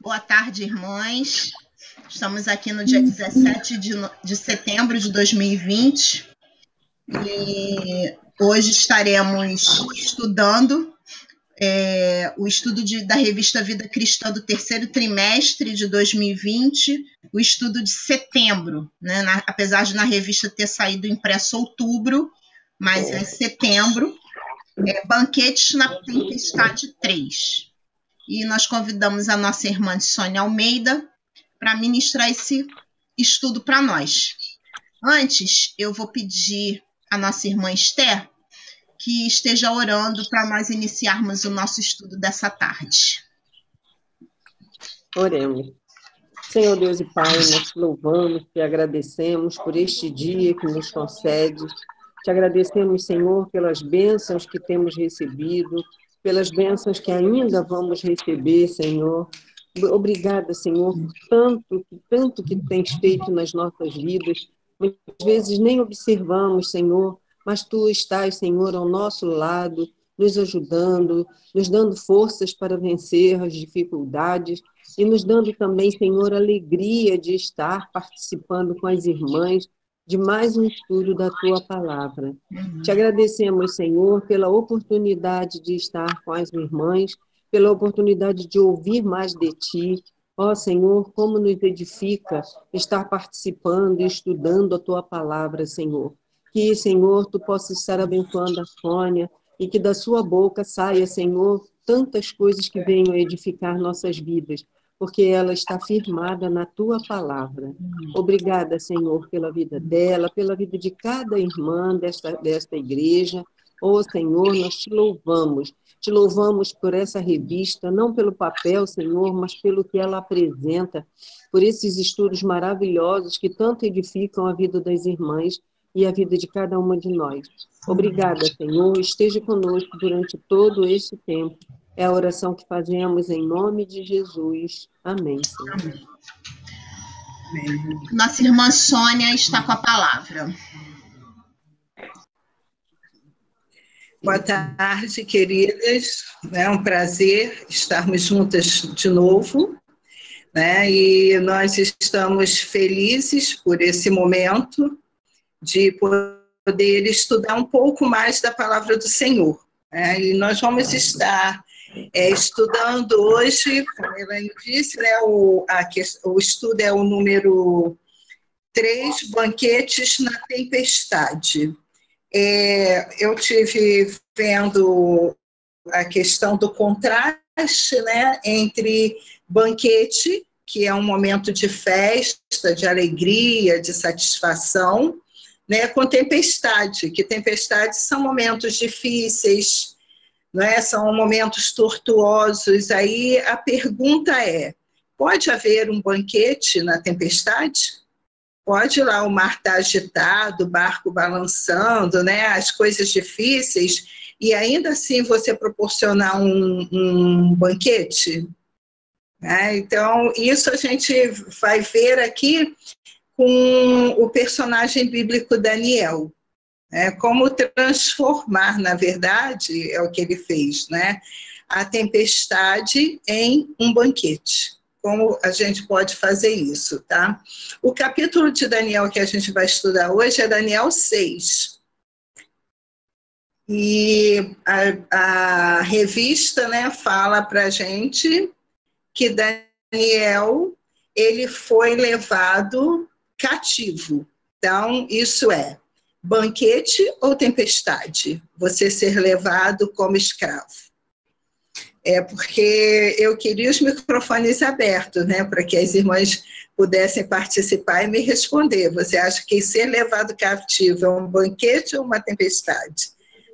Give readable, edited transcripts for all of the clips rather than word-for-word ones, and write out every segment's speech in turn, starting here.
Boa tarde, irmãs. Estamos aqui no dia 17 de setembro de 2020 e hoje estaremos estudando o estudo da revista Vida Cristã do terceiro trimestre de 2020, o estudo de setembro, né? Apesar de na revista ter saído impresso outubro, mas é setembro, Banquetes na Tempestade 3. E nós convidamos a nossa irmã Sônia Almeida para ministrar esse estudo para nós. Antes, eu vou pedir à nossa irmã Esther que esteja orando para nós iniciarmos o nosso estudo dessa tarde. Oremos. Senhor Deus e Pai, nós te louvamos, te agradecemos por este dia que nos concede. Te agradecemos, Senhor, pelas bênçãos que temos recebido, pelas bênçãos que ainda vamos receber, Senhor. Obrigada, Senhor, por tanto que tens feito nas nossas vidas. Muitas vezes nem observamos, Senhor, mas Tu estás, Senhor, ao nosso lado, nos ajudando, nos dando forças para vencer as dificuldades e nos dando também, Senhor, a alegria de estar participando com as irmãs de mais um estudo da Tua Palavra. Te agradecemos, Senhor, pela oportunidade de estar com as irmãs, pela oportunidade de ouvir mais de Ti. Ó Senhor, como nos edifica estar participando e estudando a Tua Palavra, Senhor. Que, Senhor, Tu possa estar abençoando a Sônia e que da sua boca saia, Senhor, tantas coisas que venham a edificar nossas vidas, porque ela está firmada na Tua Palavra. Obrigada, Senhor, pela vida dela, pela vida de cada irmã desta igreja. Ó Senhor, nós te louvamos por essa revista, não pelo papel, Senhor, mas pelo que ela apresenta, por esses estudos maravilhosos que tanto edificam a vida das irmãs e a vida de cada uma de nós. Obrigada, Senhor, esteja conosco durante todo esse tempo. É a oração que fazemos em nome de Jesus. Amém, Senhor. Amém. Nossa irmã Sônia está com a palavra. Boa tarde, queridas. É um prazer estarmos juntas de novo, né? E nós estamos felizes por esse momento de poder estudar um pouco mais da palavra do Senhor, né? E nós vamos estar estudando hoje, como a Elaine disse, né, o estudo é o número 3, Banquetes na Tempestade. Eu tive vendo a questão do contraste, né, entre banquete, que é um momento de festa, de alegria, de satisfação, né, com tempestade, que tempestades são momentos difíceis, né, são momentos tortuosos. Aí a pergunta é, pode haver um banquete na tempestade? Pode lá, o mar estar agitado, o barco balançando, né, as coisas difíceis, e ainda assim você proporcionar um banquete? Então, isso a gente vai ver aqui com o personagem bíblico Daniel. Como transformar, na verdade, é o que ele fez, né, a tempestade em um banquete. Como a gente pode fazer isso, tá? O capítulo de Daniel que a gente vai estudar hoje é Daniel 6. E a revista, né, fala para a gente que Daniel, ele foi levado cativo. Então, isso é banquete ou tempestade? Você ser levado como escravo. Porque eu queria os microfones abertos, né, para que as irmãs pudessem participar e me responder. Você acha que ser levado cativo é um banquete ou uma tempestade?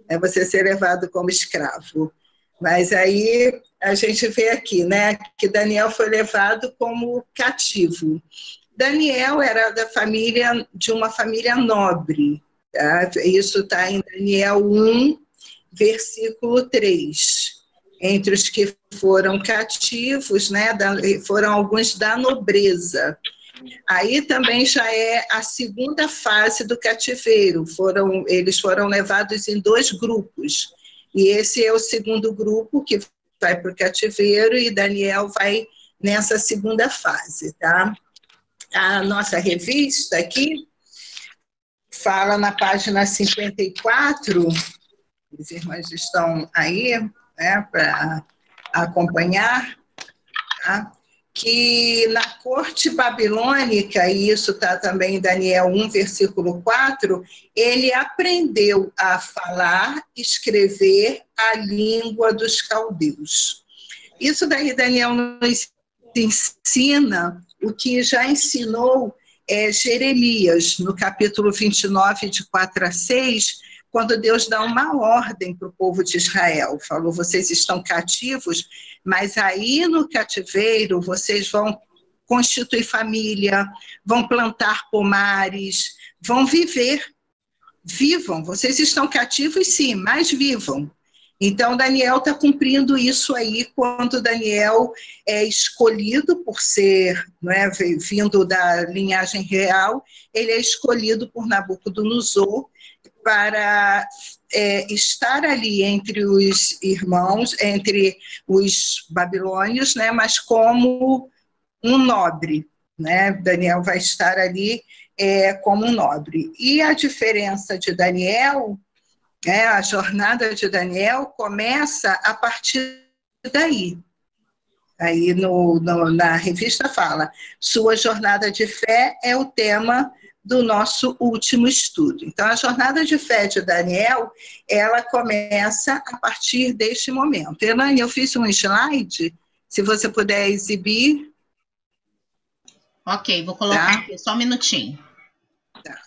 É você ser levado como escravo. Mas aí a gente vê aqui, né, que Daniel foi levado como cativo. Daniel era de uma família nobre. Tá? Isso está em Daniel 1, versículo 3. Entre os que foram cativos, né, foram alguns da nobreza. Aí também já é a segunda fase do cativeiro. Eles foram levados em 2 grupos. E esse é o segundo grupo que vai para o cativeiro, e Daniel vai nessa segunda fase, tá? A nossa revista aqui fala na página 54, os irmãos estão aí, né, para acompanhar, tá? Que na corte babilônica, e isso está também em Daniel 1, versículo 4, ele aprendeu a falar, escrever a língua dos caldeus. Isso daí Daniel nos ensina o que já ensinou Jeremias, no capítulo 29, de 4 a 6, quando Deus dá uma ordem para o povo de Israel. Falou, vocês estão cativos, mas aí no cativeiro vocês vão constituir família, vão plantar pomares, vão viver. Vivam, vocês estão cativos sim, mas vivam. Então, Daniel está cumprindo isso aí, quando Daniel é escolhido por ser, não é, vindo da linhagem real, ele é escolhido por Nabucodonosor para estar ali entre os irmãos, entre os babilônios, né, mas como um nobre, né? Daniel vai estar ali como um nobre. E a diferença de Daniel, a jornada de Daniel começa a partir daí. Aí na revista fala, sua jornada de fé é o tema do nosso último estudo. Então, a jornada de fé de Daniel, ela começa a partir deste momento. Elaine, eu fiz um slide, se você puder exibir. Ok, vou colocar aqui, só um minutinho. Tá.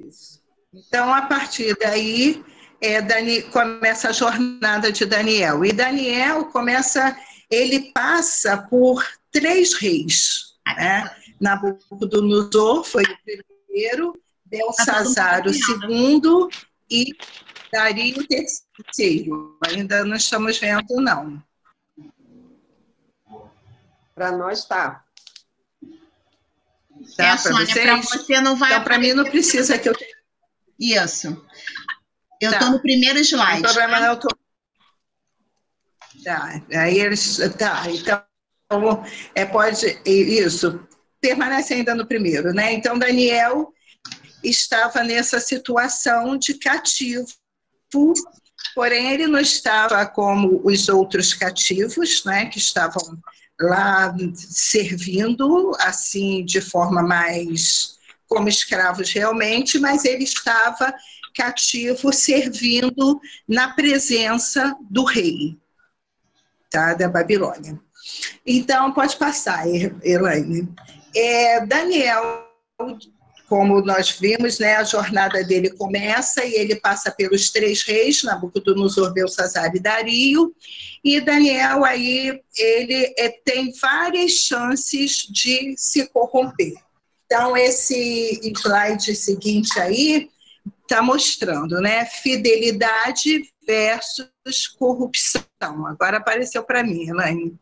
Isso. Então, a partir daí, começa a jornada de Daniel. E Daniel ele passa por 3 reis, né? Nabucodonosor foi o primeiro, Belsazar o segundo e Dario o terceiro. Ainda não estamos vendo, não. Para nós está. Tá, Sônia, para você não vai. Então, para mim não precisa que eu. Isso. Eu estou no primeiro slide. Não problema, eu tô. Tá, aí eles. Tá, então pode. Isso. Permanece ainda no primeiro, né? Então, Daniel estava nessa situação de cativo, porém ele não estava como os outros cativos, né? Que estavam lá servindo, assim, de forma mais como escravos realmente, mas ele estava cativo, servindo na presença do rei, tá? Da Babilônia. Então, pode passar, Elaine. Daniel, como nós vimos, né, a jornada dele começa e ele passa pelos 3 reis, Nabucodonosor, Belsazar e Dario, e Daniel aí, ele tem várias chances de se corromper. Então, esse slide seguinte aí está mostrando, né, fidelidade versus corrupção. Agora apareceu para mim, Elaine.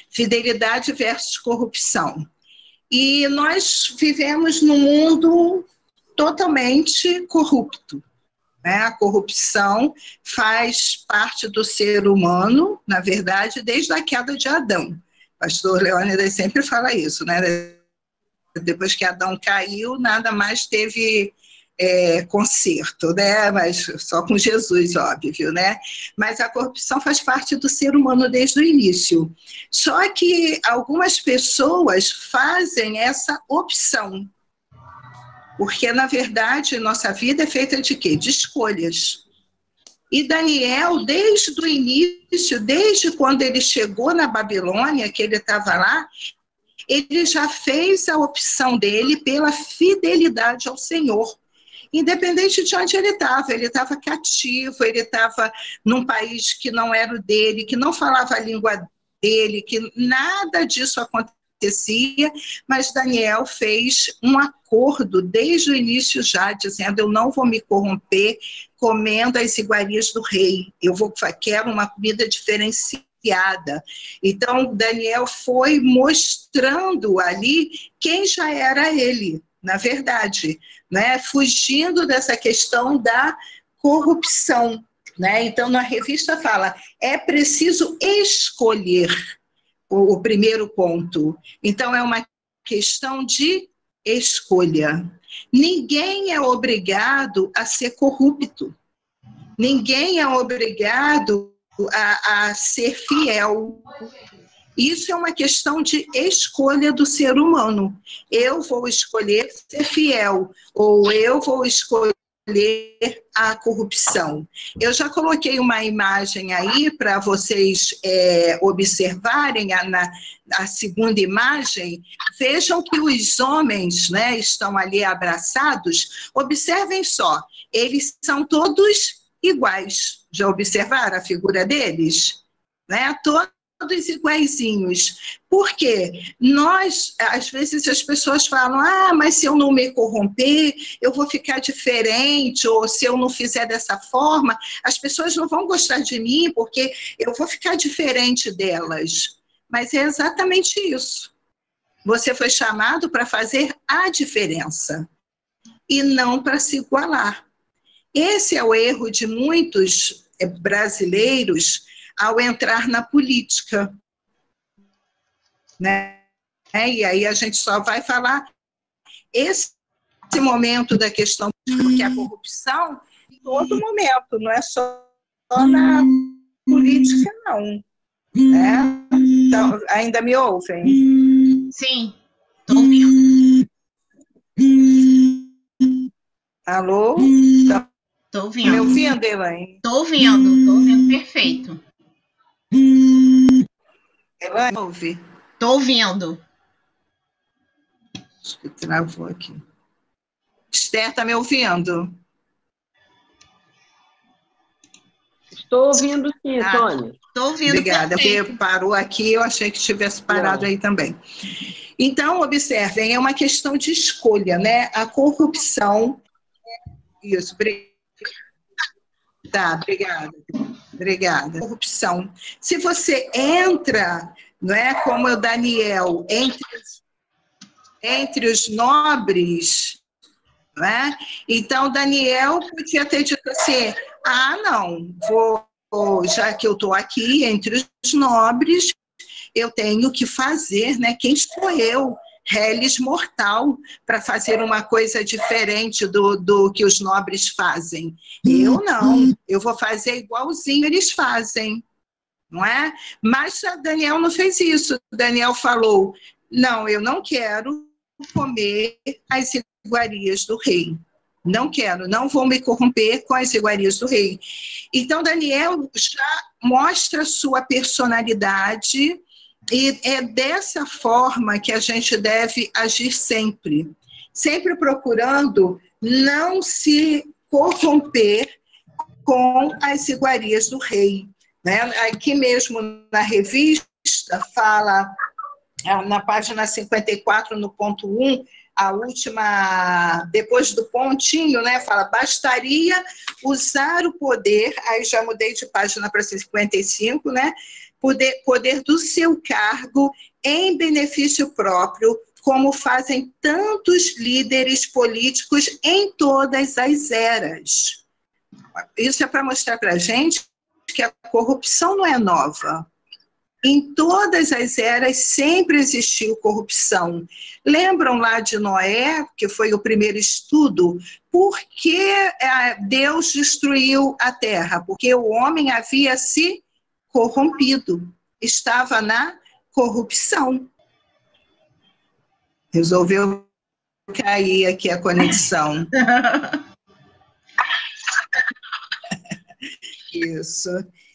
Fidelidade versus corrupção. E nós vivemos num mundo totalmente corrupto, né? A corrupção faz parte do ser humano, na verdade, desde a queda de Adão. O pastor Leônidas sempre fala isso, né? Depois que Adão caiu, nada mais teve conserto, né? Mas só com Jesus, óbvio, né? Mas a corrupção faz parte do ser humano desde o início. Só que algumas pessoas fazem essa opção, porque, na verdade, nossa vida é feita de quê? De escolhas. E Daniel, desde o início, desde quando ele chegou na Babilônia, que ele estava lá, ele já fez a opção dele pela fidelidade ao Senhor. Independente de onde ele estava cativo, ele estava num país que não era o dele, que não falava a língua dele, que nada disso acontecia, mas Daniel fez um acordo desde o início já, dizendo, eu não vou me corromper comendo as iguarias do rei, quero uma comida diferenciada. Então, Daniel foi mostrando ali quem já era ele, na verdade, né? Fugindo dessa questão da corrupção, né? Então, na revista fala, é preciso escolher o primeiro ponto. Então, é uma questão de escolha. Ninguém é obrigado a ser corrupto. Ninguém é obrigado a ser fiel. Isso é uma questão de escolha do ser humano. Eu vou escolher ser fiel, ou eu vou escolher a corrupção. Eu já coloquei uma imagem aí para vocês observarem a segunda imagem. Vejam que os homens, né, estão ali abraçados. Observem só, eles são todos iguais. Já observaram a figura deles? Né? Todos iguaizinhos. Por quê? Nós, às vezes as pessoas falam, mas se eu não me corromper, eu vou ficar diferente, ou se eu não fizer dessa forma, as pessoas não vão gostar de mim, porque eu vou ficar diferente delas. Mas é exatamente isso. Você foi chamado para fazer a diferença, e não para se igualar. Esse é o erro de muitos brasileiros ao entrar na política, né? E aí a gente só vai falar esse momento da questão, porque a corrupção em todo momento, não é só na política, não. Né? Então, ainda me ouvem? Sim, estou ouvindo. Alô? Estou ouvindo. Me ouvindo, Elaine? Estou ouvindo perfeito. Elaine, ouve? Estou ouvindo. Acho que travou aqui. Esther, está me ouvindo? Estou ouvindo sim, Sônia. Estou ouvindo. Obrigada, porque parou aqui, eu achei que tivesse parado aí também. Então, observem, é uma questão de escolha, né? A corrupção... Isso, tá, obrigada. Corrupção. Se você entra, não é, como o Daniel, entre os nobres, não é? Então, Daniel podia ter dito assim, não, já que eu estou aqui entre os nobres, eu tenho que fazer, né? Quem sou eu, reles mortal, para fazer uma coisa diferente do que os nobres fazem? Eu não, eu vou fazer igualzinho eles fazem, não é? Mas Daniel não fez isso. Daniel falou, não, eu não quero comer as iguarias do rei. Não quero, não vou me corromper com as iguarias do rei. Então, Daniel já mostra sua personalidade, e é dessa forma que a gente deve agir sempre. Sempre procurando não se corromper com as iguarias do rei. Né? Aqui mesmo na revista fala, na página 54, no ponto 1, a última, depois do pontinho, né, fala, bastaria usar o poder, aí já mudei de página para 55, né, poder do seu cargo em benefício próprio, como fazem tantos líderes políticos em todas as eras. Isso é para mostrar para a gente que a corrupção não é nova. Em todas as eras sempre existiu corrupção. Lembram lá de Noé, que foi o primeiro estudo? Por que Deus destruiu a terra? Porque o homem havia se corrompido, estava na corrupção. Resolveu cair aqui a conexão. Isso.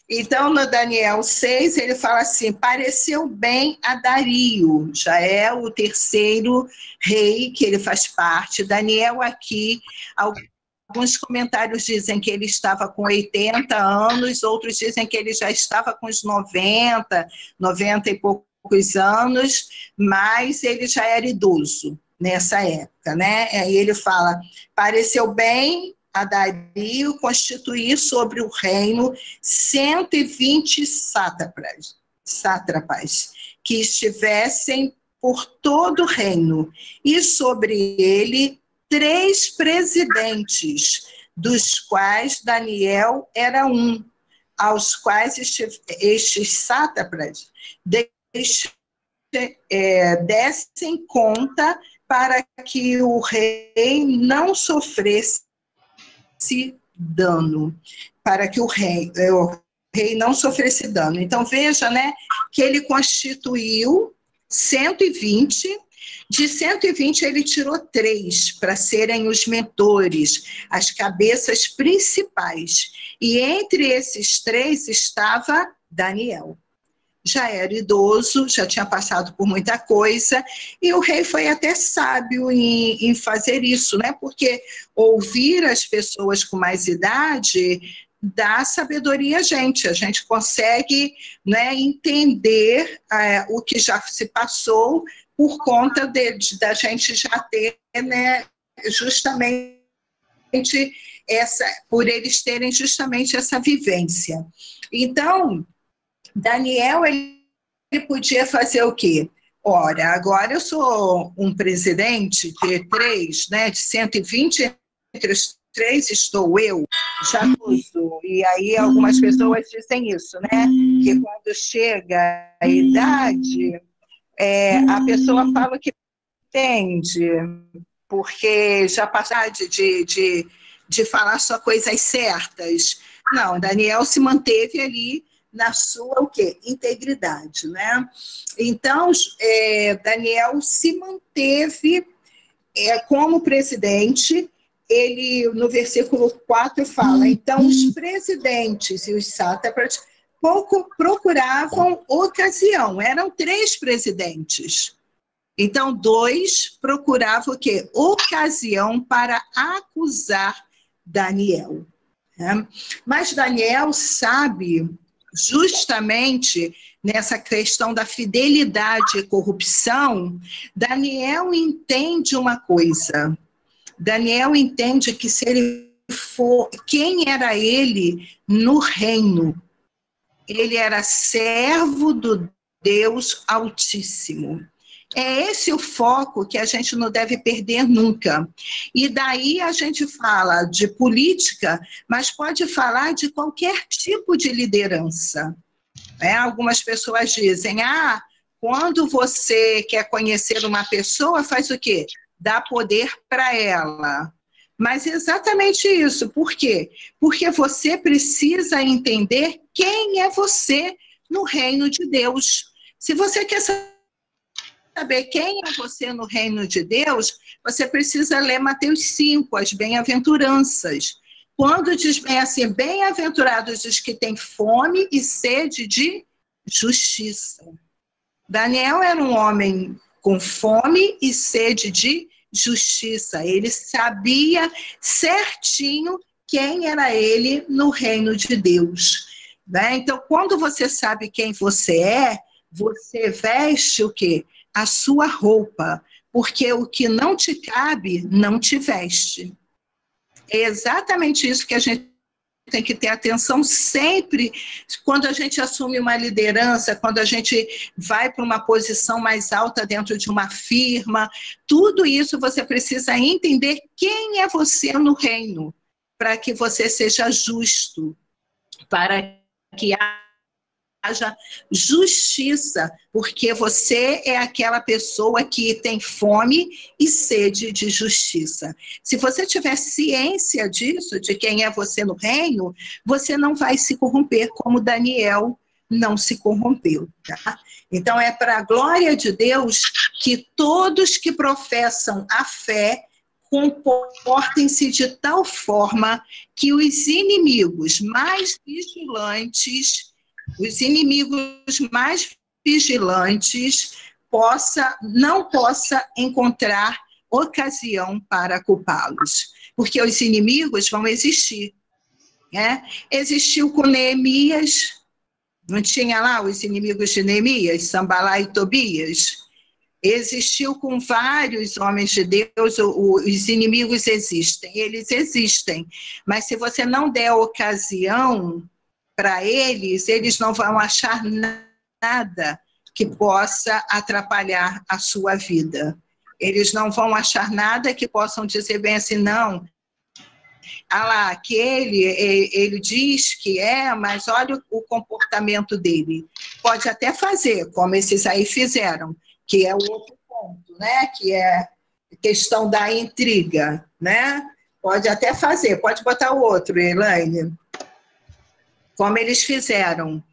Então, no Daniel 6, ele fala assim, pareceu bem a Dario, já é o terceiro rei que ele faz parte. Daniel aqui, alguns comentários dizem que ele estava com 80 anos, outros dizem que ele já estava com os 90 e poucos anos, mas ele já era idoso nessa época, né? Aí ele fala, pareceu bem a Dario constituir sobre o reino 120 sátrapas, que estivessem por todo o reino, e sobre ele 3 presidentes, dos quais Daniel era um, aos quais estes sátrapas dessem conta para que o rei não sofresse dano, para que o rei não sofresse dano. Então, veja, né, que ele constituiu 120, de 120 ele tirou 3 para serem os mentores, as cabeças principais. E entre esses 3 estava Daniel. Já era idoso, já tinha passado por muita coisa, e o rei foi até sábio em fazer isso, né? Porque ouvir as pessoas com mais idade dá sabedoria a gente consegue, né, entender o que já se passou por conta da gente já ter, né, justamente por eles terem justamente essa vivência. Então, Daniel, ele podia fazer o quê? Ora, agora eu sou um presidente de 3, né, de 120, entre os 3 estou eu, já uso. E aí algumas pessoas dizem isso, né? Que quando chega a idade, a pessoa fala que entende, porque já passar de falar só coisas certas. Não, Daniel se manteve ali na sua o quê? Integridade, né? Então, Daniel se manteve como presidente. Ele, no versículo 4, fala, então os presidentes e os sátrapas pouco procuravam ocasião, eram 3 presidentes. Então, 2 procuravam o quê? Ocasião para acusar Daniel. Né? Mas Daniel sabe, justamente nessa questão da fidelidade e corrupção, Daniel entende uma coisa. Daniel entende que se ele for, quem era ele no reino? Ele era servo do Deus Altíssimo. É esse o foco que a gente não deve perder nunca. E daí a gente fala de política, mas pode falar de qualquer tipo de liderança. Algumas pessoas dizem, quando você quer conhecer uma pessoa, faz o quê? Dá poder para ela. Mas é exatamente isso. Por quê? Porque você precisa entender quem é você no reino de Deus. Se você quer saber quem é você no reino de Deus, você precisa ler Mateus 5, as bem-aventuranças. Quando diz bem assim, bem-aventurados os que têm fome e sede de justiça. Daniel era um homem com fome e sede de justiça. Ele sabia certinho quem era ele no reino de Deus. Né? Então, quando você sabe quem você veste o quê? A sua roupa, porque o que não te cabe, não te veste. É exatamente isso que a gente tem que ter atenção sempre, quando a gente assume uma liderança, quando a gente vai para uma posição mais alta dentro de uma firma, tudo isso você precisa entender quem é você no reino, para que você seja justo, para que haja justiça, porque você é aquela pessoa que tem fome e sede de justiça. Se você tiver ciência disso, de quem é você no reino, você não vai se corromper como Daniel não se corrompeu. Tá? Então, é para a glória de Deus que todos que professam a fé comportem-se de tal forma que os inimigos mais vigilantes não possa encontrar ocasião para culpá-los. Porque os inimigos vão existir. Né? Existiu com Neemias, não tinha lá os inimigos de Neemias, Sambalá e Tobias? Existiu com vários homens de Deus, os inimigos existem, eles existem. Mas se você não der ocasião para eles, eles não vão achar nada que possa atrapalhar a sua vida. Eles não vão achar nada que possam dizer bem assim, não, ah lá, aquele, ele diz que mas olha o comportamento dele. Pode até fazer, como esses aí fizeram, que é o outro ponto, né? Que é questão da intriga, né? Pode até fazer, pode botar o outro, Elaine. Como eles fizeram.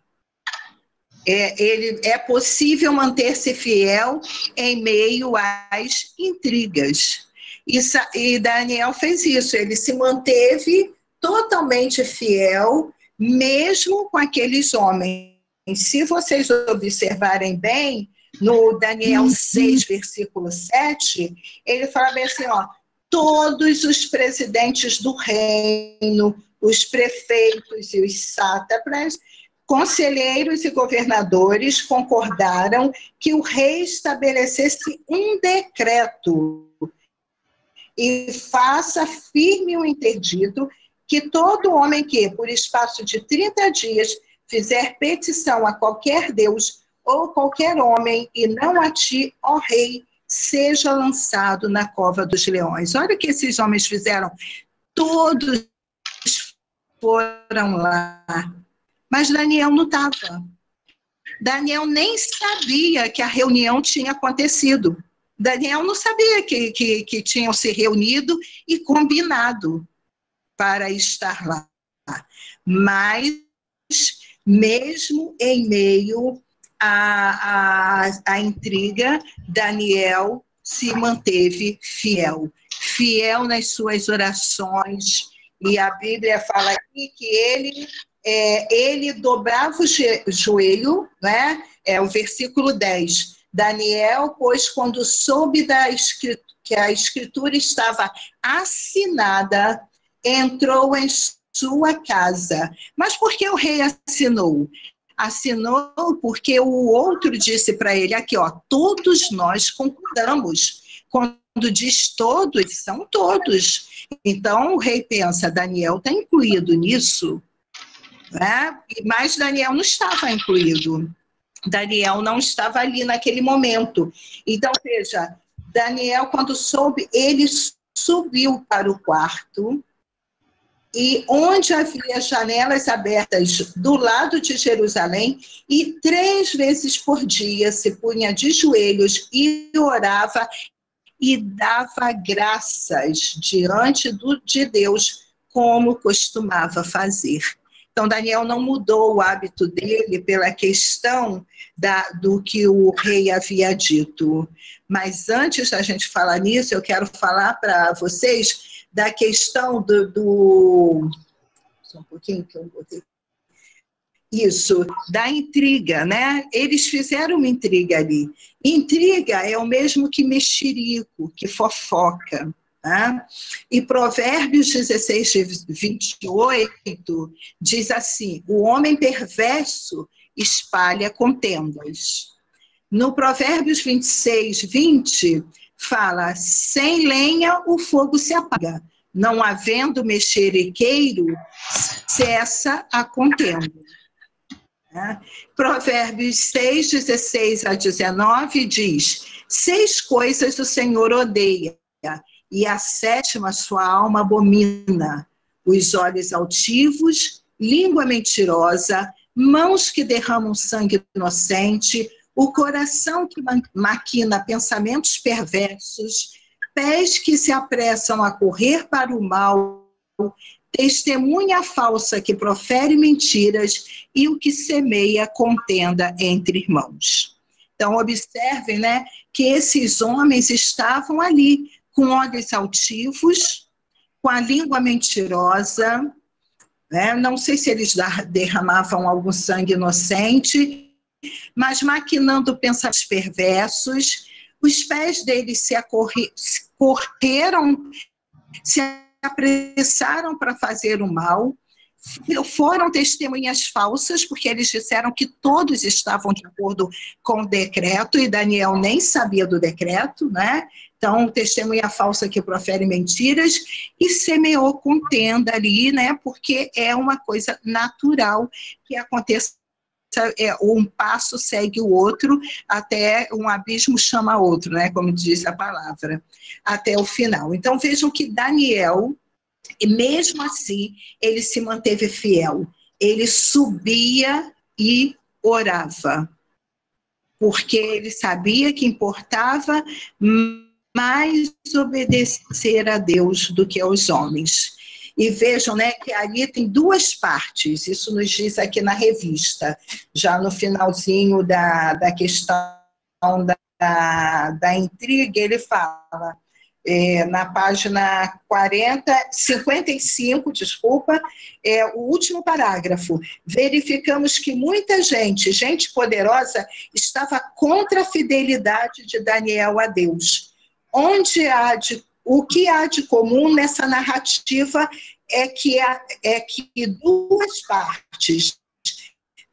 É possível manter-se fiel em meio às intrigas. E Daniel fez isso, ele se manteve totalmente fiel, mesmo com aqueles homens. Se vocês observarem bem, no Daniel 6, versículo 7, ele fala bem assim, ó, todos os presidentes do reino, os prefeitos e os sátrapas, conselheiros e governadores concordaram que o rei estabelecesse um decreto e faça firme o interdito que todo homem que, por espaço de 30 dias, fizer petição a qualquer Deus ou qualquer homem, e não a ti, ó rei, seja lançado na cova dos leões. Olha o que esses homens fizeram. Todos foram lá. Mas Daniel não estava. Daniel nem sabia que a reunião tinha acontecido. Daniel não sabia que tinham se reunido e combinado para estar lá. Mas, mesmo em meio à intriga, Daniel se manteve fiel. Fiel nas suas orações. E a Bíblia fala aqui que ele dobrava o joelho, né? É o versículo 10. Daniel, pois, quando soube que a escritura estava assinada, entrou em sua casa. Mas por que o rei assinou? Assinou porque o outro disse para ele, aqui, ó, todos nós concordamos. Quando diz todos, são todos. Então, o rei pensa, Daniel está incluído nisso? Né? Mas Daniel não estava incluído. Daniel não estava ali naquele momento. Então, veja, Daniel, quando soube, ele subiu para o quarto e onde havia janelas abertas do lado de Jerusalém, e 3 vezes por dia se punha de joelhos e orava e dava graças diante de Deus, como costumava fazer. Então, Daniel não mudou o hábito dele pela questão do que o rei havia dito. Mas antes da gente falar nisso, eu quero falar para vocês da questão só um pouquinho que eu botei. Isso, da intriga, né? Eles fizeram uma intriga ali. Intriga é o mesmo que mexerico, que fofoca. Né? E Provérbios 16, 28 diz assim, o homem perverso espalha contendas. No Provérbios 26, 20, fala, sem lenha o fogo se apaga, não havendo mexeriqueiro, cessa a contenda. Provérbios 6, 16 a 19 diz, 6 coisas o Senhor odeia, e a 7ª sua alma abomina, os olhos altivos, língua mentirosa, mãos que derramam sangue inocente, o coração que maquina pensamentos perversos, pés que se apressam a correr para o mal, testemunha falsa que profere mentiras e o que semeia contenda entre irmãos. Então, observem, né, que esses homens estavam ali, com olhos altivos, com a língua mentirosa, né? Não sei se eles derramavam algum sangue inocente, mas maquinando pensamentos perversos, os pés deles se apressaram para fazer o mal, foram testemunhas falsas, porque eles disseram que todos estavam de acordo com o decreto, e Daniel nem sabia do decreto, né? Então, testemunha falsa que profere mentiras, e semeou contenda ali, né? Porque é uma coisa natural que aconteça, um passo segue o outro, até um abismo chama outro, né? Como diz a palavra, até o final. Então, vejam que Daniel, E mesmo assim, ele se manteve fiel. Ele subia e orava, porque ele sabia que importava mais obedecer a Deus do que aos homens. E vejam, né, que ali tem duas partes, isso nos diz aqui na revista, já no finalzinho da questão da intriga, ele fala, na página 55, desculpa, o último parágrafo, verificamos que muita gente poderosa, estava contra a fidelidade de Daniel a Deus. O que há de comum nessa narrativa é que duas partes,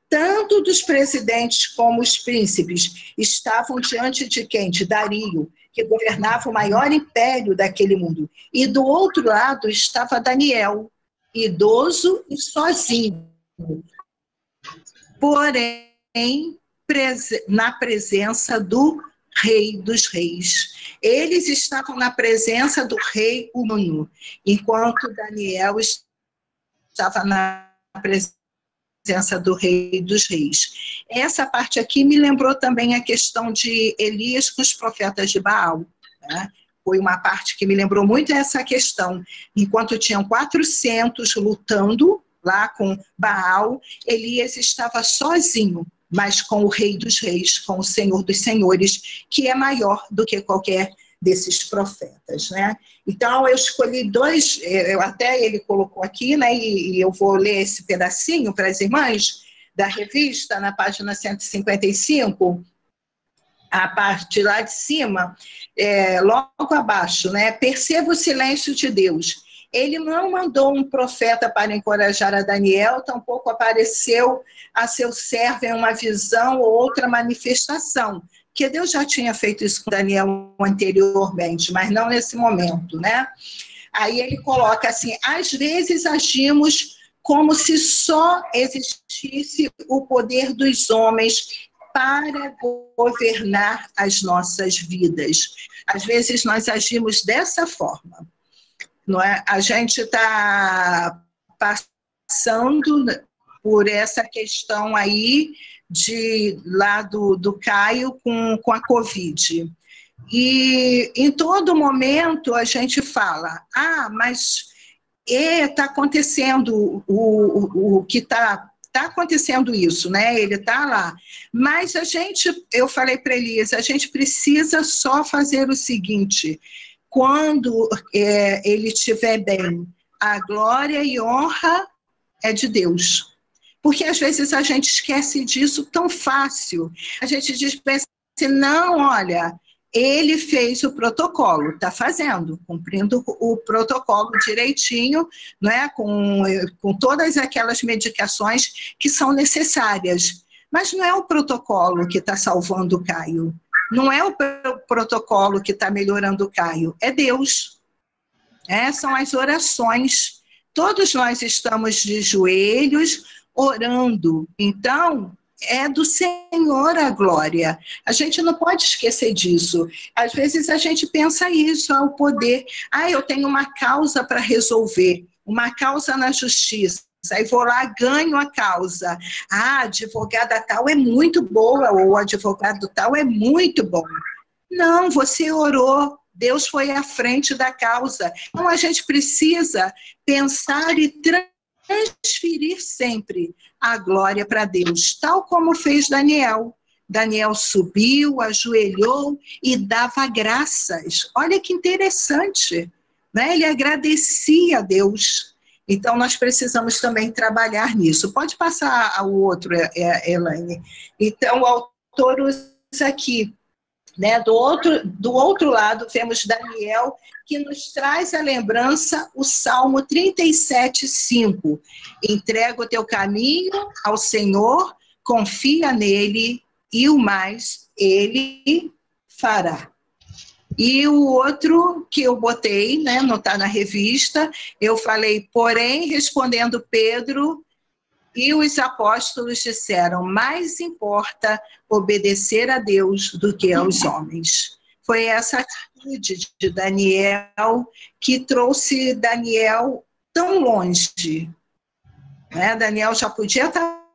tanto dos presidentes como os príncipes, estavam diante de quem? De Dario, que governava o maior império daquele mundo. E do outro lado estava Daniel, idoso e sozinho. Porém, na presença do Rei dos Reis. Eles estavam na presença do rei humano, enquanto Daniel estava na presença do Rei dos Reis. Essa parte aqui me lembrou também a questão de Elias com os profetas de Baal, né? Foi uma parte que me lembrou muito essa questão. Enquanto tinham 400 lutando lá com Baal, Elias estava sozinho, mas com o Rei dos Reis, com o Senhor dos Senhores, que é maior do que qualquer desses profetas, né? Então, eu escolhi dois, até ele colocou aqui, né, e eu vou ler esse pedacinho para as irmãs da revista, na página 155, a parte lá de cima, logo abaixo, né? Perceba o silêncio de Deus. Ele não mandou um profeta para encorajar a Daniel, tampouco apareceu a seu servo em uma visão ou outra manifestação, porque Deus já tinha feito isso com Daniel anteriormente, mas não nesse momento, né? Aí ele coloca assim, às vezes agimos como se só existisse o poder dos homens para governar as nossas vidas. Às vezes nós agimos dessa forma. Não é? A gente está passando por essa questão aí lá do Caio com a Covid. E em todo momento a gente fala, mas está acontecendo o que está acontecendo isso, né? Ele está lá. Mas eu falei para Elias, a gente precisa só fazer o seguinte, quando ele estiver bem, a glória e honra é de Deus. Porque às vezes a gente esquece disso tão fácil. A gente diz assim, não, olha, ele fez o protocolo, está fazendo, cumprindo o protocolo direitinho, né, com todas aquelas medicações que são necessárias. Mas não é o protocolo que está salvando o Caio. Não é o protocolo que está melhorando o Caio, é Deus. São as orações. Todos nós estamos de joelhos, orando. Então, é do Senhor a glória. A gente não pode esquecer disso. Às vezes a gente pensa isso, o poder. Eu tenho uma causa para resolver, uma causa na justiça. Aí vou lá, ganho a causa. A advogada tal é muito boa, ou o advogado tal é muito bom. Não, você orou, Deus foi à frente da causa. Então a gente precisa pensar e transferir sempre a glória para Deus, tal como fez Daniel. Daniel subiu, ajoelhou e dava graças. Olha que interessante, né? Ele agradecia a Deus. Então, nós precisamos também trabalhar nisso. Pode passar o outro, Elaine. Então, o autor usa aqui, né? Do outro lado, vemos Daniel, que nos traz a lembrança o Salmo 37:5. Entrega o teu caminho ao Senhor, confia nele, e o mais ele fará. E o outro que eu botei, né, não está na revista, eu falei, porém, respondendo Pedro, e os apóstolos disseram, mais importa obedecer a Deus do que aos homens. foi essa atitude de Daniel que trouxe Daniel tão longe, né? Daniel já podia estar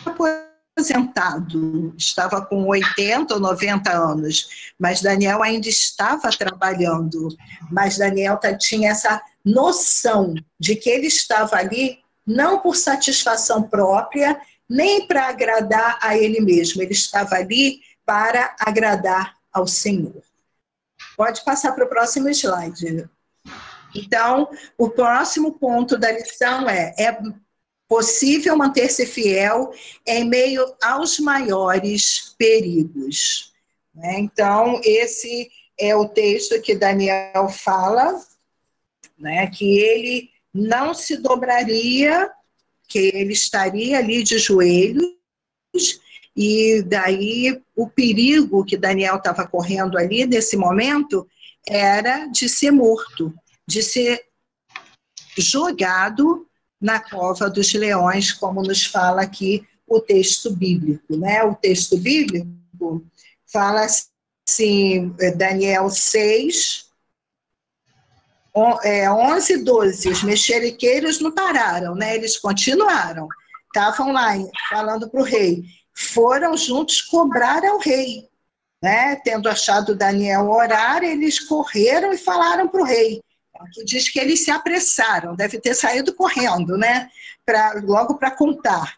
aposentado, estava com 80 ou 90 anos, mas Daniel ainda estava trabalhando, mas Daniel tinha essa noção de que ele estava ali não por satisfação própria, nem para agradar a ele mesmo, ele estava ali para agradar ao Senhor. Pode passar para o próximo slide. Então, o próximo ponto da lição é possível manter-se fiel em meio aos maiores perigos. Então, esse é o texto que Daniel fala, né, que ele não se dobraria, que ele estaria ali de joelhos, e daí o perigo que Daniel estava correndo ali nesse momento era de ser morto, de ser jogado na cova dos leões, como nos fala aqui o texto bíblico, né? O texto bíblico fala assim, Daniel 6, 11 e 12, os mexeriqueiros não pararam, né? Eles continuaram, estavam lá falando para o rei, foram juntos cobrar ao rei, né? Tendo achado Daniel orar, eles correram e falaram para o rei, que diz que eles se apressaram, deve ter saído correndo, né? Logo para contar.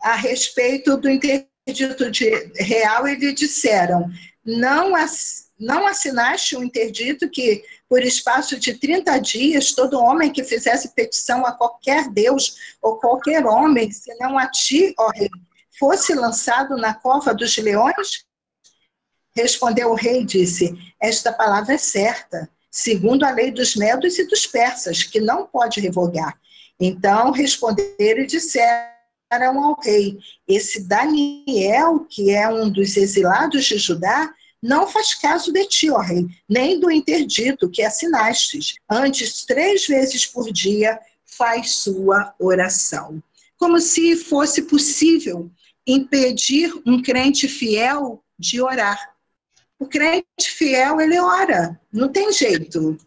A respeito do interdito real, eles disseram, não assinaste um interdito que, por espaço de 30 dias, todo homem que fizesse petição a qualquer Deus ou qualquer homem, senão a ti, ó rei, fosse lançado na cova dos leões? Respondeu o rei e disse, esta palavra é certa, segundo a lei dos medos e dos persas, que não pode revogar. Então responderam e disseram ao rei, esse Daniel, que é um dos exilados de Judá, não faz caso de ti, ó rei, nem do interdito que assinastes. Antes, 3 vezes por dia, faz sua oração. Como se fosse possível impedir um crente fiel de orar. O crente fiel, ele ora, não tem jeito.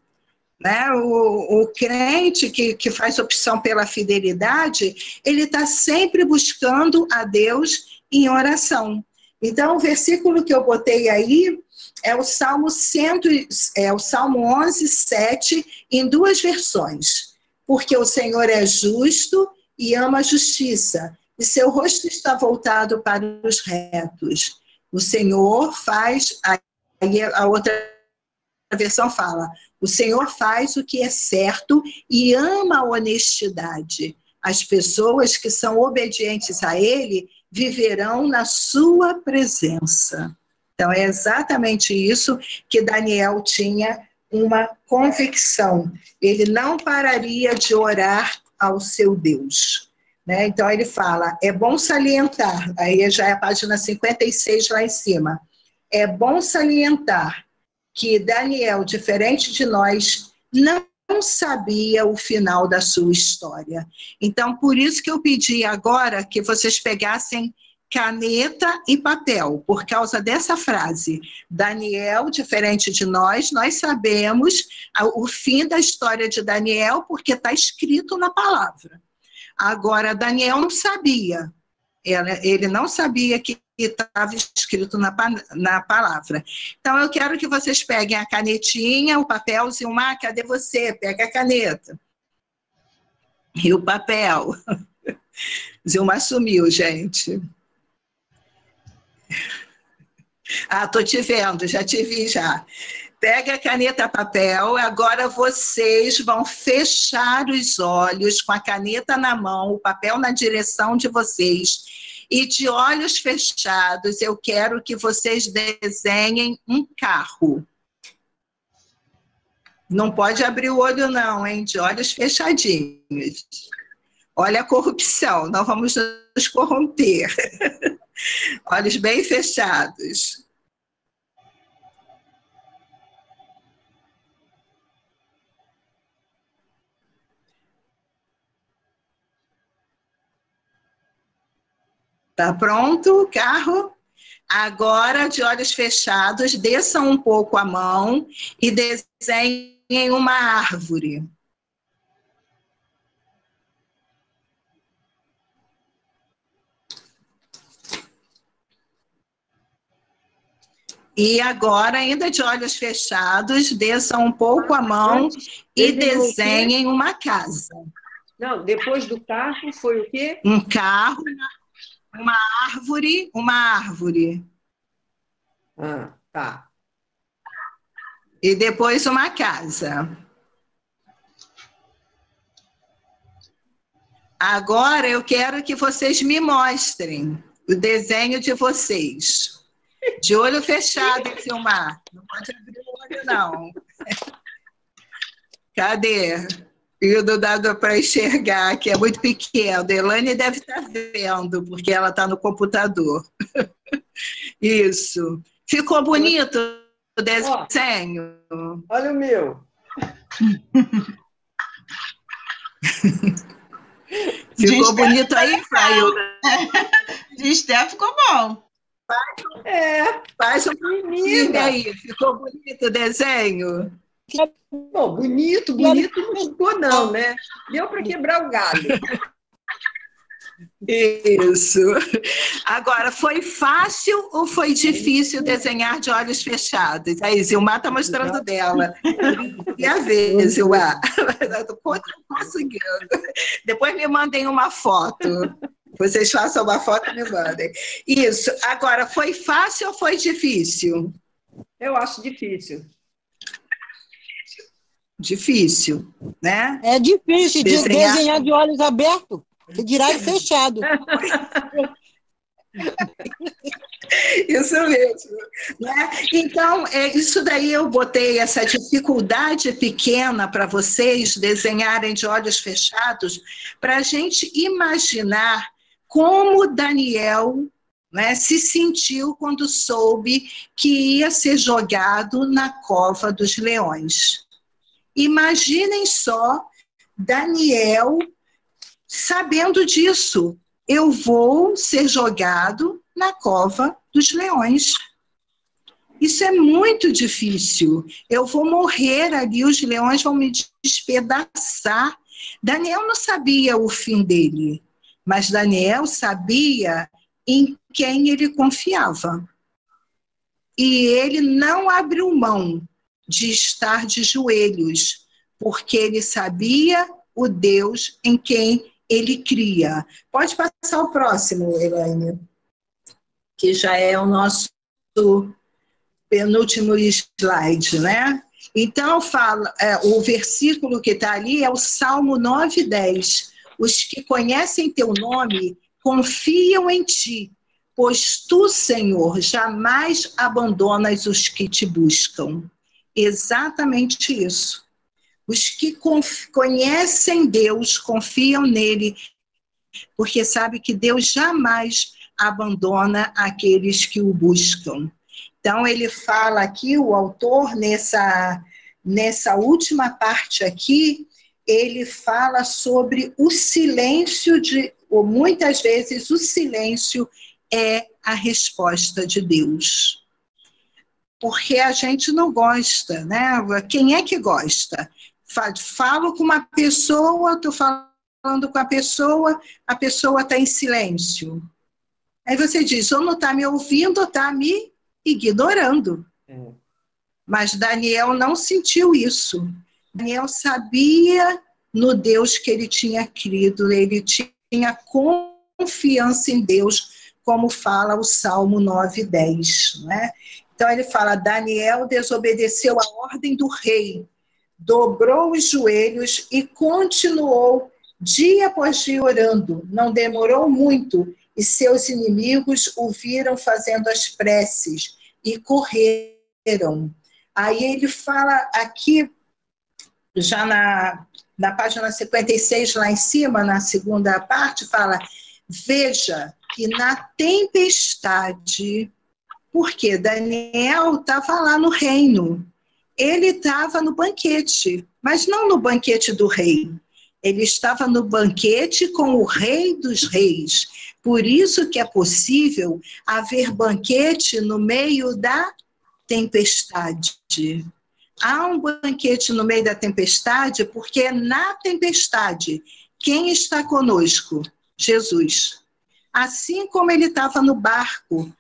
Né? O crente que faz opção pela fidelidade, ele está sempre buscando a Deus em oração. Então, o versículo que eu botei aí é o Salmo 11, 7, em 2 versões. Porque o Senhor é justo e ama a justiça, e seu rosto está voltado para os retos. O Senhor faz, aí a outra versão fala, o Senhor faz o que é certo e ama a honestidade. As pessoas que são obedientes a Ele viverão na sua presença. Então, é exatamente isso que Daniel tinha uma convicção. Ele não pararia de orar ao seu Deus. Né? Então, ele fala, é bom salientar, aí já é a página 56 lá em cima, é bom salientar que Daniel, diferente de nós, não sabia o final da sua história. Então, por isso que eu pedi agora que vocês pegassem caneta e papel, por causa dessa frase. Daniel, diferente de nós sabemos o fim da história de Daniel, porque está escrito na palavra. Agora, Daniel não sabia. Ele não sabia que estava escrito na palavra. Então, eu quero que vocês peguem a canetinha, o papel, Zilmar, cadê você? Pega a caneta. E o papel. Zilmar sumiu, gente. Ah, estou te vendo, já te vi já. Pega a caneta papel, agora vocês vão fechar os olhos com a caneta na mão, o papel na direção de vocês. E de olhos fechados, eu quero que vocês desenhem um carro. Não pode abrir o olho não, hein? De olhos fechadinhos. Olha a corrupção, não vamos nos corromper. Olhos bem fechados. Tá pronto o carro? Agora, de olhos fechados, desçam um pouco a mão e desenhem uma árvore. E agora, ainda de olhos fechados, desçam um pouco a mão e desenhem uma casa. Não, depois do carro foi o quê? Um carro, uma árvore, uma árvore. Ah, tá. E depois uma casa. Agora eu quero que vocês me mostrem o desenho de vocês. De olho fechado, hein, Silmar? Não pode abrir o olho, não. Cadê? E não dá para enxergar, que é muito pequeno. A Elane deve estar vendo, porque ela está no computador. Isso. Ficou bonito o desenho? Olha o meu. Ficou bonito aí, Failda? De Esté ficou bom. Faz um filme aí. Ficou bonito o desenho? Bom, bonito não ficou não, né? Deu para quebrar o galho. Isso. Agora, foi fácil ou foi difícil desenhar de olhos fechados? Aí, Zilmar está mostrando dela. E a ver, Zilmar. Estou conseguindo. Depois me mandem uma foto. Vocês façam uma foto e me mandem. Isso. Agora, foi fácil ou foi difícil? Eu acho difícil. Difícil, né? É difícil desenhar de olhos abertos, que dirá de fechado. Isso mesmo. Né? Então, isso daí eu botei essa dificuldade pequena para vocês desenharem de olhos fechados, para a gente imaginar como Daniel, né, se sentiu quando soube que ia ser jogado na cova dos leões. Imaginem só Daniel sabendo disso. Eu vou ser jogado na cova dos leões. Isso é muito difícil. Eu vou morrer ali, os leões vão me despedaçar. Daniel não sabia o fim dele, mas Daniel sabia em quem ele confiava. E ele não abriu mão de estar de joelhos, porque ele sabia o Deus em quem ele cria. Pode passar o próximo, Elaine, que já é o nosso penúltimo slide, né? Então, o versículo que está ali é o Salmo 9:10. Os que conhecem teu nome confiam em ti, pois tu, Senhor, jamais abandonas os que te buscam. Exatamente isso. Os que conhecem Deus, confiam nele, porque sabe que Deus jamais abandona aqueles que o buscam. Então, ele fala aqui, o autor, nessa última parte aqui, ele fala sobre o silêncio ou muitas vezes o silêncio é a resposta de Deus. Porque a gente não gosta, né? Quem é que gosta? Falo com uma pessoa, estou falando com a pessoa está em silêncio. Aí você diz, ou não está me ouvindo, ou está me ignorando. Mas Daniel não sentiu isso. Daniel sabia no Deus que ele tinha crido, ele tinha confiança em Deus, como fala o Salmo 9:10, né? Então ele fala, Daniel desobedeceu a ordem do rei, dobrou os joelhos e continuou dia após dia orando. Não demorou muito e seus inimigos o viram fazendo as preces e correram. Aí ele fala aqui, já na página 56, lá em cima, na segunda parte, fala, veja que na tempestade, porque Daniel estava lá no reino, ele estava no banquete, mas não no banquete do rei. Ele estava no banquete com o rei dos reis, Por isso que é possível haver banquete no meio da tempestade. Há um banquete no meio da tempestade, porque na tempestade, quem está conosco? Jesus. Assim como ele estava no barco,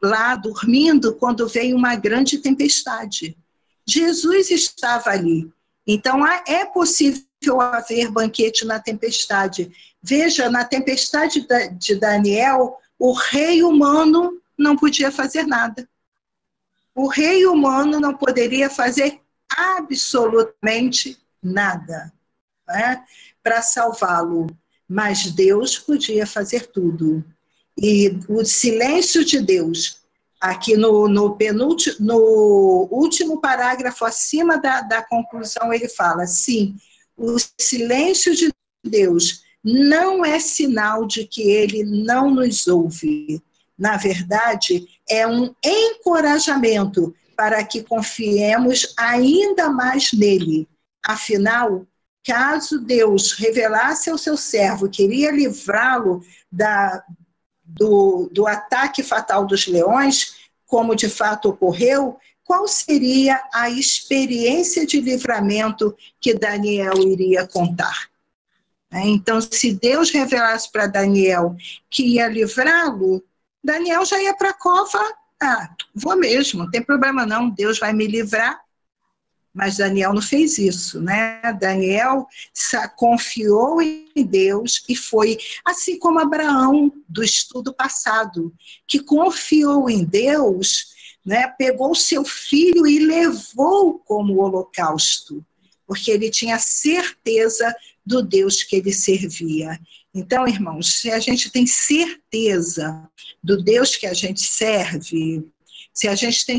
lá dormindo, quando veio uma grande tempestade. Jesus estava ali. Então, é possível haver banquete na tempestade. Veja, na tempestade de Daniel, o rei humano não podia fazer nada. O rei humano não poderia fazer absolutamente nada, né, para salvá-lo. Mas Deus podia fazer tudo. E o silêncio de Deus, aqui no último parágrafo, acima da conclusão, ele fala, sim, o silêncio de Deus não é sinal de que ele não nos ouve. Na verdade, é um encorajamento para que confiemos ainda mais nele. Afinal, caso Deus revelasse ao seu servo que iria livrá-lo do ataque fatal dos leões, como de fato ocorreu, qual seria a experiência de livramento que Daniel iria contar? Então, se Deus revelasse para Daniel que ia livrá-lo, Daniel já ia para a cova. Vou mesmo, não tem problema não, Deus vai me livrar. Mas Daniel não fez isso, né? Daniel confiou em Deus e foi, assim como Abraão, do estudo passado, que confiou em Deus, né? Pegou seu filho e levou como holocausto, porque ele tinha certeza do Deus que ele servia. Então, irmãos, se a gente tem certeza do Deus que a gente serve, se a gente tem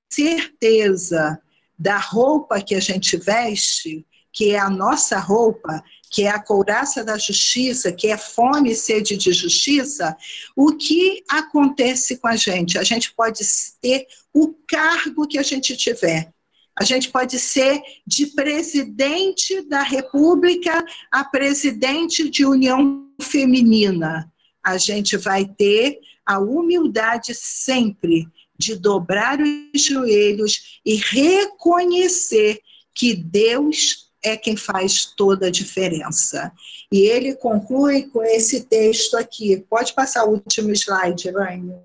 certeza da roupa que a gente veste, que é a nossa roupa, que é a couraça da justiça, que é fome e sede de justiça, o que acontece com a gente? A gente pode ter o cargo que a gente tiver. A gente pode ser de presidente da República a presidente de União Feminina. A gente vai ter a humildade sempre de dobrar os joelhos e reconhecer que Deus é quem faz toda a diferença. E ele conclui com esse texto aqui. Pode passar o último slide, Elaine.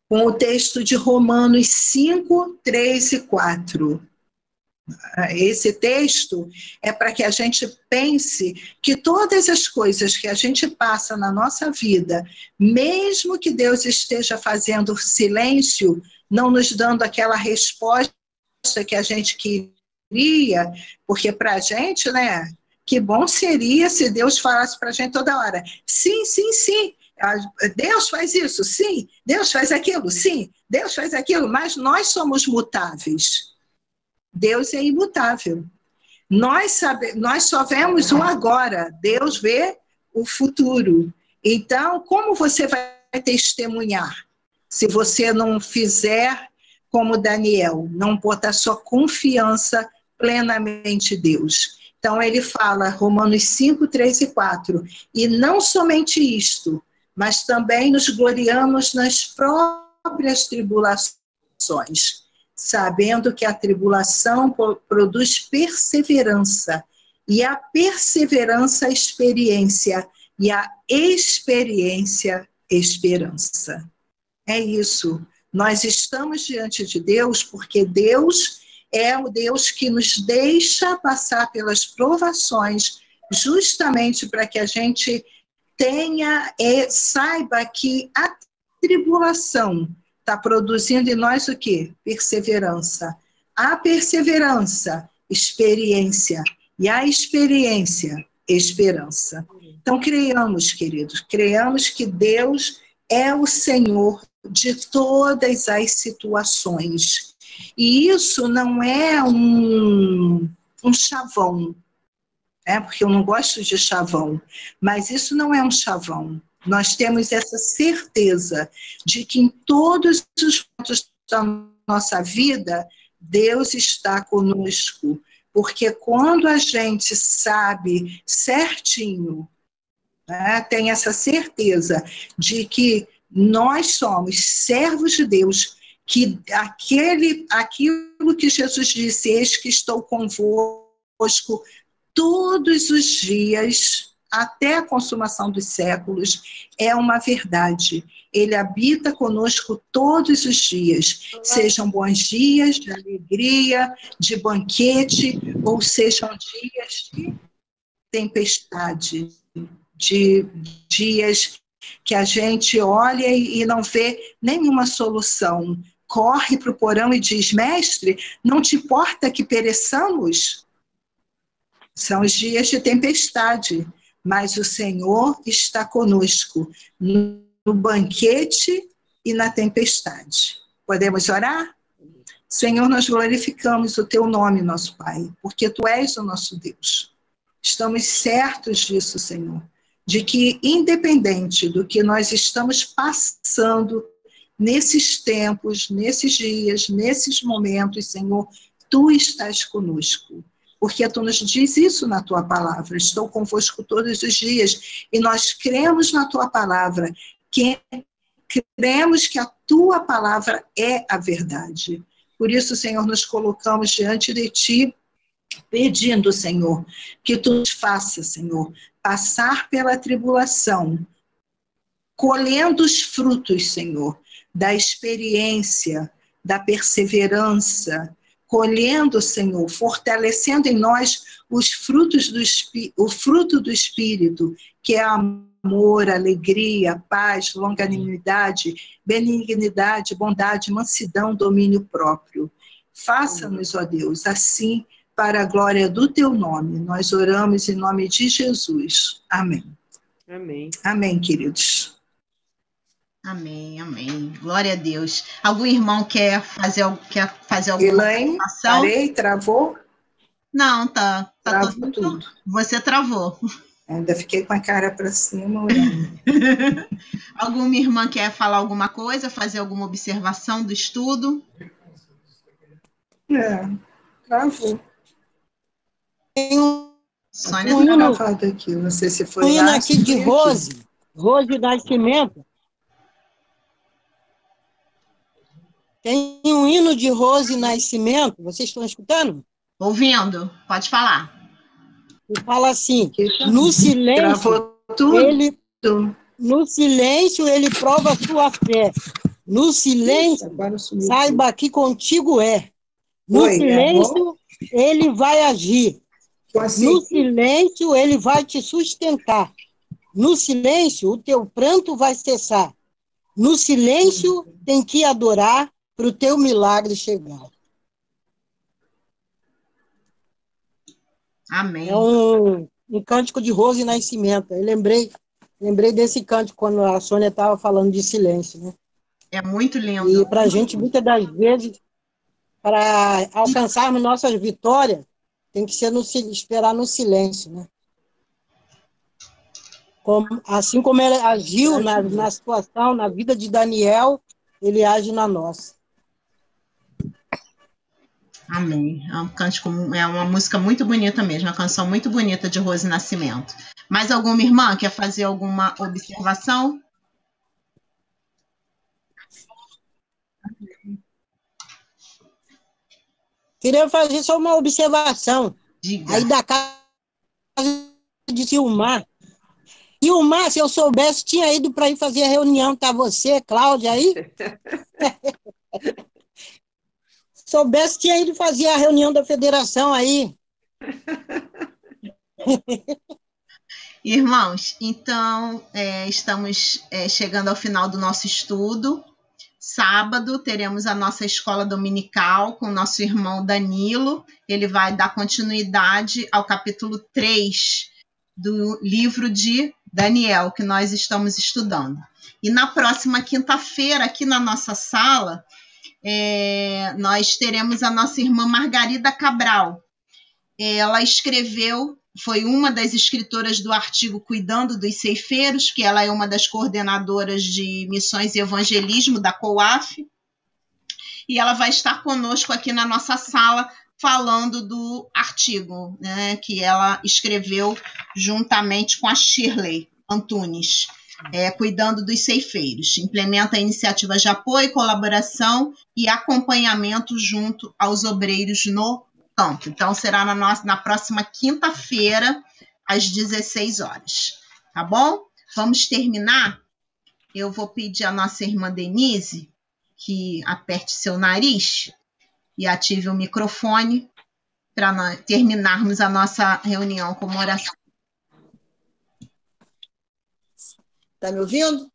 Com o texto de Romanos 5, 3 e 4. Esse texto é para que a gente pense que todas as coisas que a gente passa na nossa vida, mesmo que Deus esteja fazendo silêncio, não nos dando aquela resposta que a gente queria, porque para a gente, né, que bom seria se Deus falasse para a gente toda hora, sim, sim, sim, Deus faz isso, sim, Deus faz aquilo, sim, Deus faz aquilo, mas nós somos mutáveis. Deus é imutável. Nós só vemos o agora, Deus vê o futuro. Então, como você vai testemunhar se você não fizer como Daniel, não botar sua confiança plenamente em Deus? Então, ele fala, Romanos 5, 3 e 4, e não somente isto, mas também nos gloriamos nas próprias tribulações, sabendo que a tribulação produz perseverança, e a perseverança, experiência, e a experiência, esperança. É isso. Nós estamos diante de Deus porque Deus é o Deus que nos deixa passar pelas provações, justamente para que a gente tenha e saiba que a tribulação está produzindo em nós o quê? Perseverança. A perseverança, experiência. E a experiência, esperança. Então, creiamos, queridos, creiamos que Deus é o Senhor de todas as situações. E isso não é um chavão, porque eu não gosto de chavão, mas isso não é um chavão. Nós temos essa certeza de que em todos os pontos da nossa vida, Deus está conosco. Porque quando a gente sabe certinho né? Tenha essa certeza de que nós somos servos de Deus, que aquilo que Jesus disse, eis que estou convosco todos os dias, até a consumação dos séculos, é uma verdade. Ele habita conosco todos os dias, sejam bons dias de alegria, de banquete, ou sejam dias de tempestade, de dias que a gente olha e não vê nenhuma solução. Corre para o porão e diz, mestre, não te importa que pereçamos? São os dias de tempestade, mas o Senhor está conosco no banquete e na tempestade. Podemos orar? Senhor, nós glorificamos o teu nome, nosso Pai, porque tu és o nosso Deus. Estamos certos disso, Senhor, de que independente do que nós estamos passando nesses tempos, nesses dias, nesses momentos, Senhor, tu estás conosco. Porque tu nos diz isso na tua palavra, estou convosco todos os dias, e nós cremos na tua palavra, cremos que a tua palavra é a verdade. Por isso, Senhor, nos colocamos diante de ti, pedindo, Senhor, que tu nos faça, Senhor, passar pela tribulação, colhendo os frutos, Senhor, da experiência, da perseverança, colhendo, Senhor, fortalecendo em nós o fruto do Espírito, que é amor, alegria, paz, longanimidade, benignidade, bondade, mansidão, domínio próprio. Faça-nos, ó Deus, assim, para a glória do teu nome. Nós oramos em nome de Jesus. Amém. Amém. Amém, queridos. Amém, amém. Glória a Deus. Algum irmão quer fazer alguma Elaine, observação? parei, travou? Não, tá Travou tudo. Você travou. Ainda fiquei com a cara para cima orando. Alguma irmã quer falar alguma coisa, fazer alguma observação do estudo? Travou. Sônia, Um hino, Gravado aqui, não sei se foi um hino lá. aqui de Rose Nascimento. Tem um hino de Rose Nascimento, vocês estão escutando? ouvindo, pode falar. E fala assim, no silêncio, no silêncio ele prova a sua fé. No silêncio, saiba que contigo é. No silêncio, ele vai agir. No silêncio, ele vai te sustentar. No silêncio, o teu pranto vai cessar. No silêncio, tem que adorar para o teu milagre chegar. Amém. É um cântico de Rose Nascimento. Eu lembrei desse cântico quando a Sônia estava falando de silêncio, né? É muito lindo. E para a gente, muitas das vezes, para alcançarmos nossas vitórias, tem que ser esperar no silêncio, né? Assim como ele agiu na situação, na vida de Daniel, ele age na nossa. Amém. É um cântico, é uma música muito bonita mesmo, uma canção muito bonita de Rose Nascimento. Mais alguma irmã quer fazer alguma observação? Queria fazer só uma observação. Diga. Aí da casa de Silmar. Silmar, se eu soubesse, tinha ido para ir fazer a reunião. Tá você, Cláudia, aí? Soubesse, tinha ido fazer a reunião da federação aí. Irmãos, então estamos chegando ao final do nosso estudo. Sábado teremos a nossa escola dominical com o nosso irmão Danilo. Ele vai dar continuidade ao capítulo 3 do livro de Daniel, que nós estamos estudando. E na próxima quinta-feira, aqui na nossa sala, nós teremos a nossa irmã Margarida Cabral. Ela escreveu, foi uma das escritoras do artigo Cuidando dos Ceifeiros, que ela é uma das coordenadoras de missões e evangelismo da COAF, e ela vai estar conosco aqui na nossa sala falando do artigo, né, que ela escreveu juntamente com a Shirley. Antunes, cuidando dos ceifeiros. Implementa iniciativas de apoio, colaboração e acompanhamento junto aos obreiros no campo. Então, será na próxima quinta-feira, às 16 horas. Tá bom? Vamos terminar? Eu vou pedir à nossa irmã Denise que aperte seu nariz e ative o microfone para nós terminarmos a nossa reunião com uma oração. Está me ouvindo?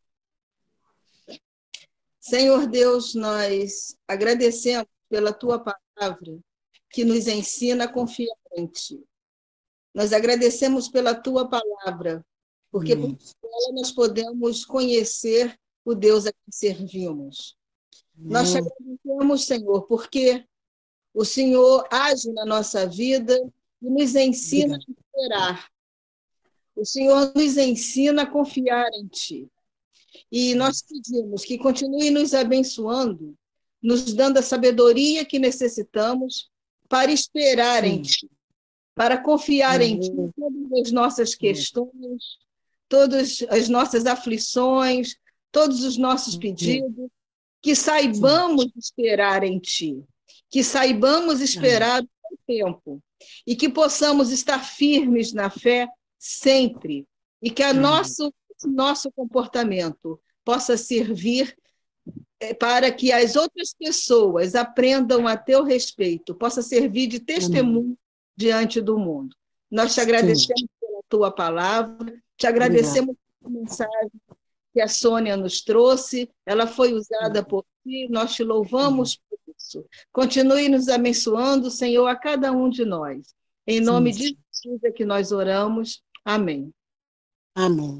Senhor Deus, nós agradecemos pela Tua palavra que nos ensina a confiar em Ti. Nós agradecemos pela Tua palavra, porque por ela nós podemos conhecer o Deus a quem servimos. Nós te agradecemos, Senhor, porque o Senhor age na nossa vida e nos ensina a esperar. O Senhor nos ensina a confiar em Ti. E nós pedimos que continue nos abençoando, nos dando a sabedoria que necessitamos para esperar em Ti, para confiar em Ti em todas as nossas questões, todas as nossas aflições, todos os nossos pedidos, que saibamos esperar em Ti, que saibamos esperar o tempo e que possamos estar firmes na fé sempre e que nosso comportamento possa servir para que as outras pessoas aprendam a teu respeito, possa servir de testemunho diante do mundo. Nós te agradecemos pela tua palavra, te agradecemos pela mensagem que a Sônia nos trouxe, ela foi usada por ti, nós te louvamos por isso. Continue nos abençoando, Senhor, a cada um de nós. Em nome de Jesus é que nós oramos. Amém. Amém.